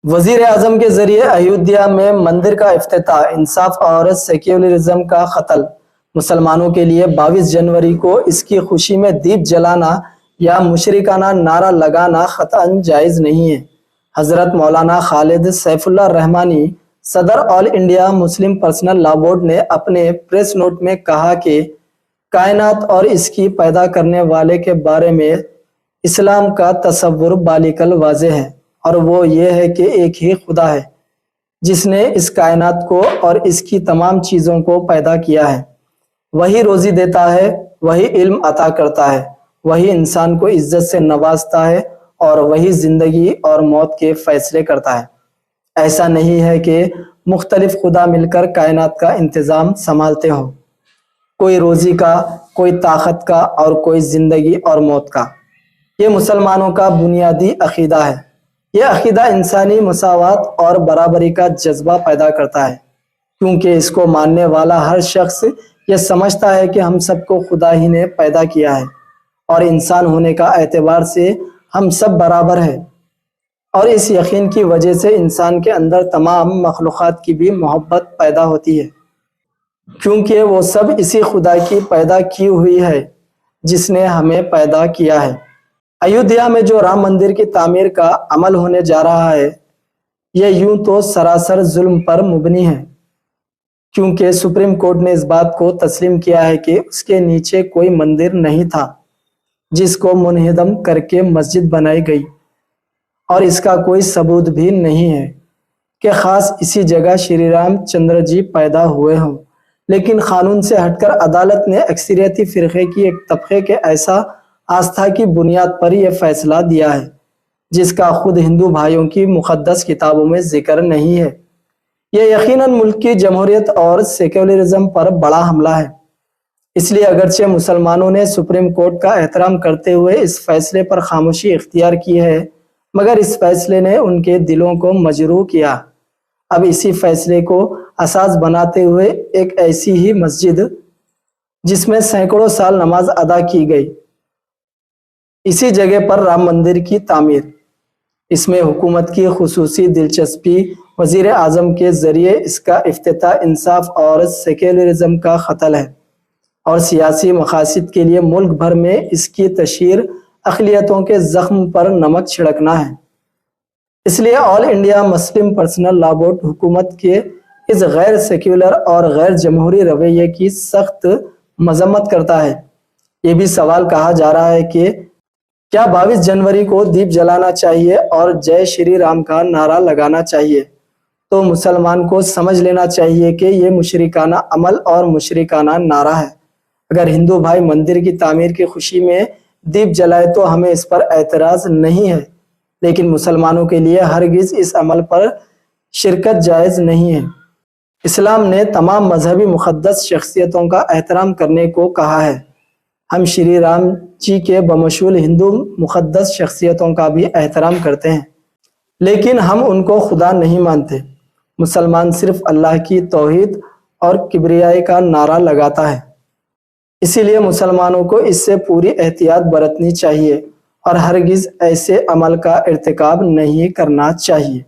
وزیر اعظم کے ذریعے ایودھیا میں مندر کا افتتاح، انصاف اور سیکولرزم کا قتل۔ مسلمانوں کے لیے 22 جنوری کو اس کی خوشی میں دیپ جلانا یا مشرکانہ نعرہ لگانا قطعاً جائز نہیں ہے۔ حضرت مولانا خالد سیف اللہ رحمانی، صدر آل انڈیا مسلم پرسنل لا بورڈ نے اپنے پریس نوٹ میں کہا کہ کائنات اور اس کی پیدا کرنے والے کے بارے میں اسلام کا تصور بالیکل واضح ہے، اور وہ یہ ہے کہ ایک ہی خدا ہے جس نے اس کائنات کو اور اس کی تمام چیزوں کو پیدا کیا ہے۔ وہی روزی دیتا ہے، وہی علم عطا کرتا ہے، وہی انسان کو عزت سے نوازتا ہے، اور وہی زندگی اور موت کے فیصلے کرتا ہے۔ ایسا نہیں ہے کہ مختلف خدا مل کر کائنات کا انتظام سنبھالتے ہوں، کوئی روزی کا، کوئی طاقت کا، اور کوئی زندگی اور موت کا۔ یہ مسلمانوں کا بنیادی عقیدہ ہے۔ یہ عقیدہ انسانی مساوات اور برابری کا جذبہ پیدا کرتا ہے، کیونکہ اس کو ماننے والا ہر شخص یہ سمجھتا ہے کہ ہم سب کو خدا ہی نے پیدا کیا ہے، اور انسان ہونے کا اعتبار سے ہم سب برابر ہیں، اور اس یقین کی وجہ سے انسان کے اندر تمام مخلوقات کی بھی محبت پیدا ہوتی ہے، کیونکہ وہ سب اسی خدا کی پیدا کی ہوئی ہے جس نے ہمیں پیدا کیا ہے۔ ایودھیا میں جو رام مندر کی تعمیر کا عمل ہونے جا رہا ہے، یہ یوں تو سراسر ظلم پر مبنی ہے، کیونکہ سپریم کورٹ نے اس بات کو تسلیم کیا ہے کہ اس کے نیچے کوئی مندر نہیں تھا جس کو منہدم کر کے مسجد بنائی گئی، اور اس کا کوئی ثبوت بھی نہیں ہے کہ خاص اسی جگہ شری رام چندر جی پیدا ہوئے ہوں۔ لیکن قانون سے ہٹ کر عدالت نے اکثریتی فرقے کی ایک طبقے کے ایسا آستھا کی بنیاد پر یہ فیصلہ دیا ہے جس کا خود ہندو بھائیوں کی مقدس کتابوں میں ذکر نہیں ہے۔ یہ یقیناً ملک کی جمہوریت اور سیکولرزم پر بڑا حملہ ہے۔ اس لیے اگرچہ مسلمانوں نے سپریم کورٹ کا احترام کرتے ہوئے اس فیصلے پر خاموشی اختیار کی ہے، مگر اس فیصلے نے ان کے دلوں کو مجروح کیا۔ اب اسی فیصلے کو اساس بناتے ہوئے ایک ایسی ہی مسجد جس میں سینکڑوں سال نماز ادا کی گئی، اسی جگہ پر رام مندر کی تعمیر، اس میں حکومت کی خصوصی دلچسپی، وزیر اعظم کے ذریعے اس کا افتتاح انصاف اور سیکولرزم کا قتل ہے، اور سیاسی مقاصد کے لیے ملک بھر میں اس کی تشہیر اقلیتوں کے زخم پر نمک چھڑکنا ہے۔ اس لیے آل انڈیا مسلم پرسنل لا بورڈ حکومت کے اس غیر سیکولر اور غیر جمہوری رویے کی سخت مذمت کرتا ہے۔ یہ بھی سوال کہا جا رہا ہے کہ کیا 22 جنوری کو دیپ جلانا چاہیے اور جے شری رام کا نعرہ لگانا چاہیے؟ تو مسلمان کو سمجھ لینا چاہیے کہ یہ مشرکانہ عمل اور مشرکانہ نعرہ ہے۔ اگر ہندو بھائی مندر کی تعمیر کی خوشی میں دیپ جلائے تو ہمیں اس پر اعتراض نہیں ہے، لیکن مسلمانوں کے لیے ہرگز اس عمل پر شرکت جائز نہیں ہے۔ اسلام نے تمام مذہبی مقدس شخصیتوں کا احترام کرنے کو کہا ہے۔ ہم شری رام جی کے بمشمول ہندو مقدس شخصیتوں کا بھی احترام کرتے ہیں، لیکن ہم ان کو خدا نہیں مانتے۔ مسلمان صرف اللہ کی توحید اور کبریائی کا نعرہ لگاتا ہے۔ اسی لیے مسلمانوں کو اس سے پوری احتیاط برتنی چاہیے اور ہرگز ایسے عمل کا ارتکاب نہیں کرنا چاہیے۔